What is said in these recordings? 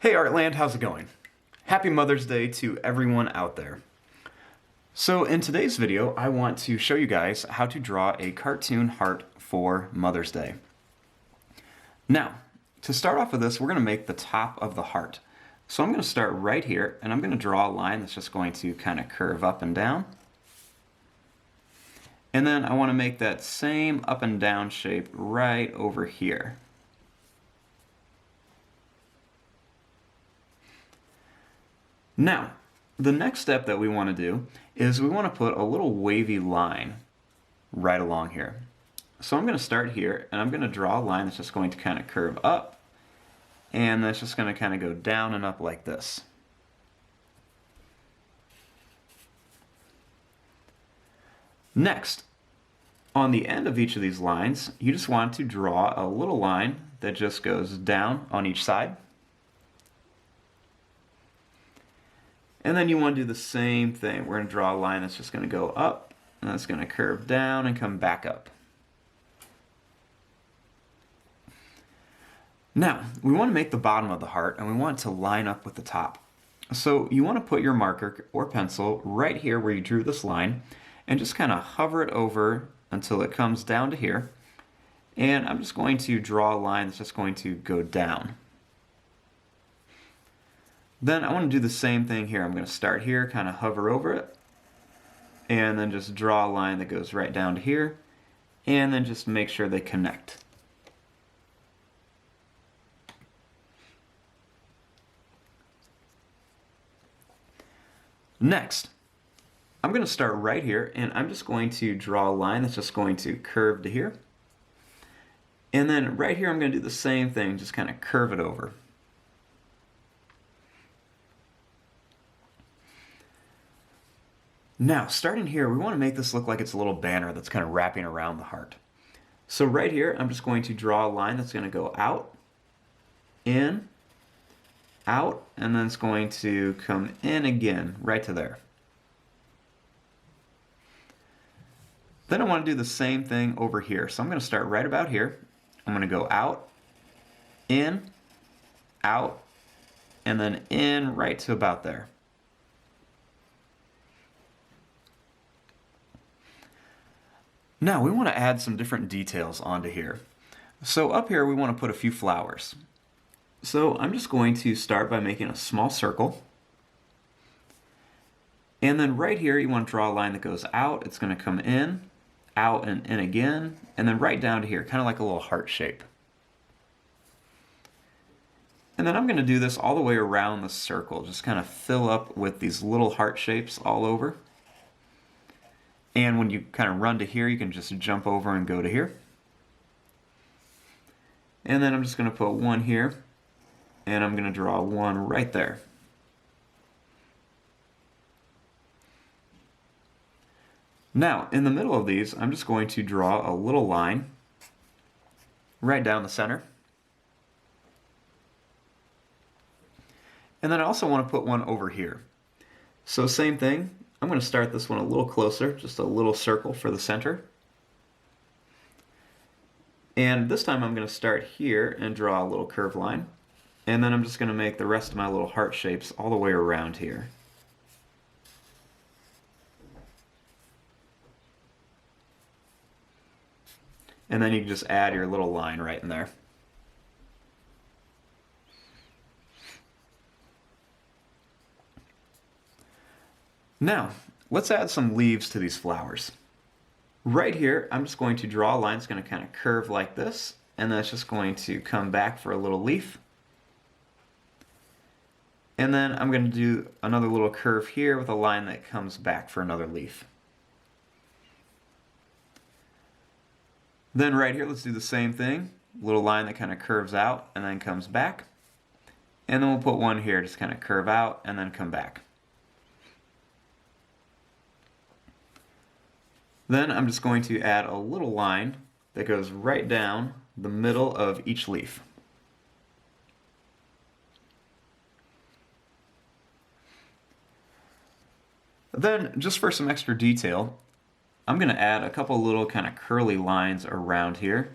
Hey Artland, how's it going? Happy Mother's Day to everyone out there. So in today's video, I want to show you guys how to draw a cartoon heart for Mother's Day. Now, to start off with this, we're going to make the top of the heart. So I'm going to start right here, and I'm going to draw a line that's just going to kind of curve up and down. And then I want to make that same up and down shape right over here. Now, the next step that we want to do is we want to put a little wavy line right along here. So I'm going to start here, and I'm going to draw a line that's just going to kind of curve up, and that's just going to kind of go down and up like this. Next, on the end of each of these lines, you just want to draw a little line that just goes down on each side. And then you want to do the same thing. We're going to draw a line that's just going to go up, and that's going to curve down and come back up. Now, we want to make the bottom of the heart, and we want it to line up with the top. So you want to put your marker or pencil right here where you drew this line, and just kind of hover it over until it comes down to here. And I'm just going to draw a line that's just going to go down. Then I want to do the same thing here. I'm going to start here, kind of hover over it, and then just draw a line that goes right down to here, and then just make sure they connect. Next, I'm going to start right here, and I'm just going to draw a line that's just going to curve to here. And then right here I'm going to do the same thing, just kind of curve it over. Now, starting here, we want to make this look like it's a little banner that's kind of wrapping around the heart. So right here, I'm just going to draw a line that's going to go out, in, out, and then it's going to come in again, right to there. Then I want to do the same thing over here. So I'm going to start right about here. I'm going to go out, in, out, and then in right to about there. Now we want to add some different details onto here. So up here we want to put a few flowers. So I'm just going to start by making a small circle. And then right here you want to draw a line that goes out. It's going to come in, out, and in again, and then right down to here, kind of like a little heart shape. And then I'm going to do this all the way around the circle, just kind of fill up with these little heart shapes all over. And when you kind of run to here, you can just jump over and go to here. And then I'm just going to put one here, and I'm going to draw one right there. Now, in the middle of these, I'm just going to draw a little line right down the center. And then I also want to put one over here. So same thing. I'm going to start this one a little closer, just a little circle for the center. And this time I'm going to start here and draw a little curved line. And then I'm just going to make the rest of my little heart shapes all the way around here. And then you can just add your little line right in there. Now, let's add some leaves to these flowers. Right here, I'm just going to draw a line that's going to kind of curve like this, and then it's just going to come back for a little leaf. And then I'm going to do another little curve here with a line that comes back for another leaf. Then right here, let's do the same thing. Little line that kind of curves out and then comes back. And then we'll put one here, just kind of curve out and then come back. Then I'm just going to add a little line that goes right down the middle of each leaf. Then, just for some extra detail, I'm going to add a couple little kind of curly lines around here,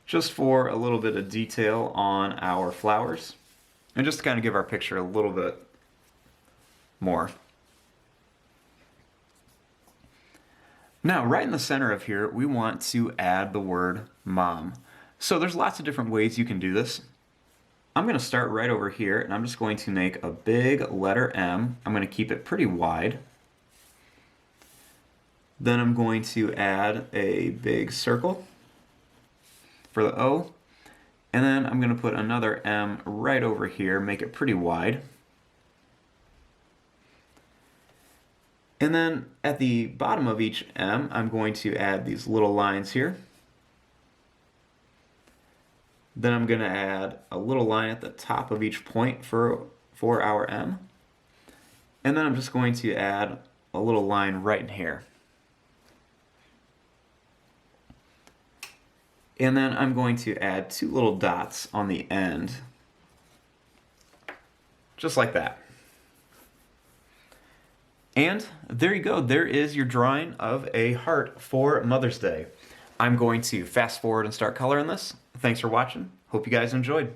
just for a little bit of detail on our flowers. And just to kind of give our picture a little bit more. Now, right in the center of here, we want to add the word mom. So there's lots of different ways you can do this. I'm going to start right over here, and I'm just going to make a big letter M. I'm going to keep it pretty wide. Then I'm going to add a big circle for the O. And then I'm going to put another M right over here, make it pretty wide. And then at the bottom of each M, I'm going to add these little lines here. Then I'm going to add a little line at the top of each point for our M. And then I'm just going to add a little line right in here. And then I'm going to add two little dots on the end, just like that. And there you go, there is your drawing of a heart for Mother's Day. I'm going to fast forward and start coloring this. Thanks for watching. Hope you guys enjoyed.